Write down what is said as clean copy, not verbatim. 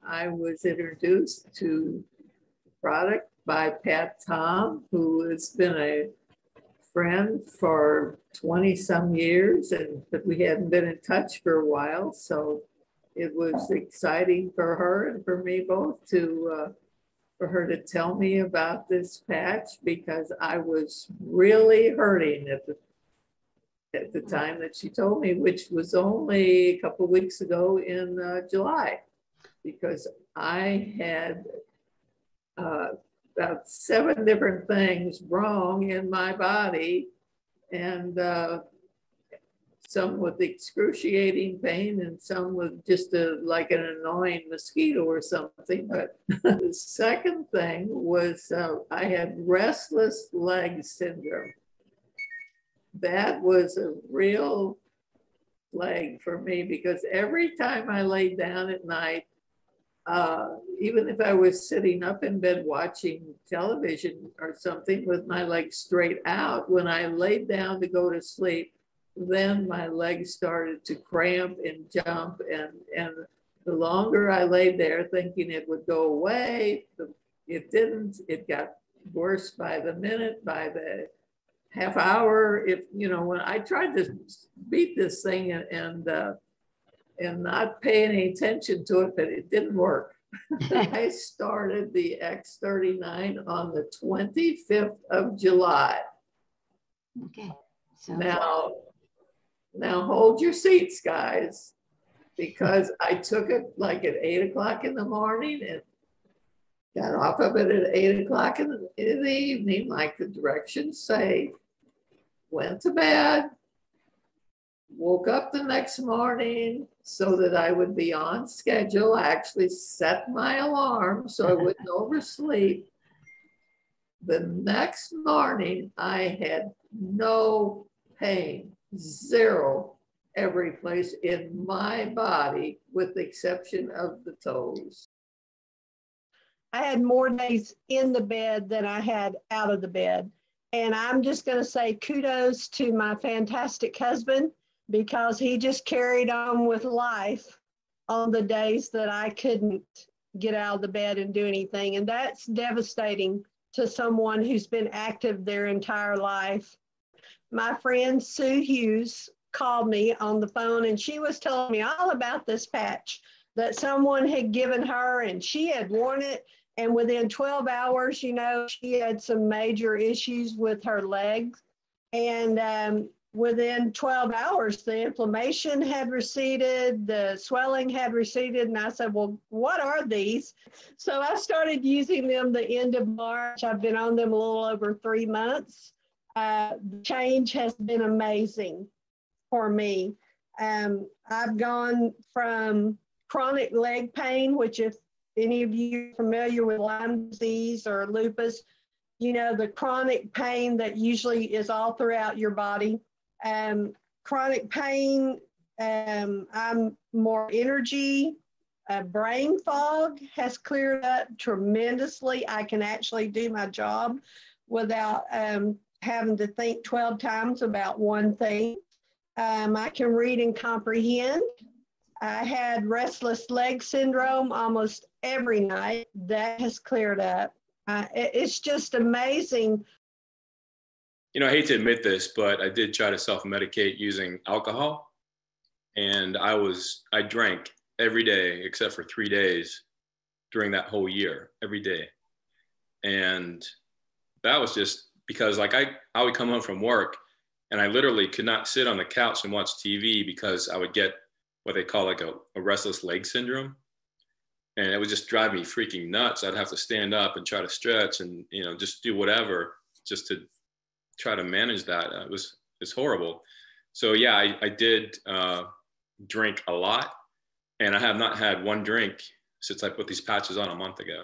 I was introduced to the product by Pat Tom, who has been a friend for 20 some years, but we hadn't been in touch for a while. So it was exciting for her and for me both for her to tell me about this patch, because I was really hurting at the time that she told me, which was only a couple of weeks ago in July, because I had about 7 different things wrong in my body, and some with excruciating pain and some with just like an annoying mosquito or something. But the second thing was I had restless leg syndrome. That was a real plague for me, because every time I laid down at night, even if I was sitting up in bed watching television or something with my legs straight out, when I laid down to go to sleep, then my legs started to cramp and jump. And the longer I laid there thinking it would go away, it didn't. It got worse by the minute, by the half hour. When I tried to beat this thing and not pay any attention to it, but it didn't work. I started the X39 on the 25th of July. Okay. So now hold your seats, guys, because I took it like at 8 o'clock in the morning and got off of it at 8 o'clock in the evening, like the directions say, went to bed, woke up the next morning so that I would be on schedule. I actually set my alarm so I wouldn't oversleep. The next morning, I had no pain, zero, every place in my body, with the exception of the toes. I had more days in the bed than I had out of the bed. And I'm just going to say kudos to my fantastic husband, because he just carried on with life on the days that I couldn't get out of the bed and do anything. And that's devastating to someone who's been active their entire life. My friend Sue Hughes called me on the phone, and she was telling me all about this patch that someone had given her, and she had worn it. And within 12 hours, she had some major issues with her legs. And within 12 hours, the inflammation had receded, the swelling had receded. And I said, well, what are these? So I started using them the end of March. I've been on them a little over 3 months. The change has been amazing for me. I've gone from chronic leg pain, which if any of you are familiar with Lyme disease or lupus, the chronic pain that usually is all throughout your body. Chronic pain, I'm more energy, brain fog has cleared up tremendously. I can actually do my job without having to think 12 times about one thing. I can read and comprehend. I had restless leg syndrome almost every night. That has cleared up. It's just amazing. I hate to admit this, but I did try to self-medicate using alcohol. And I drank every day except for 3 days during that whole year, every day. And that was just because I would come home from work and I literally could not sit on the couch and watch TV because I would get what they call like a restless leg syndrome. And it would just drive me freaking nuts. I'd have to stand up and try to stretch and, just do whatever just to try to manage that. It's horrible. So yeah, I did drink a lot, and I have not had one drink since I put these patches on a month ago.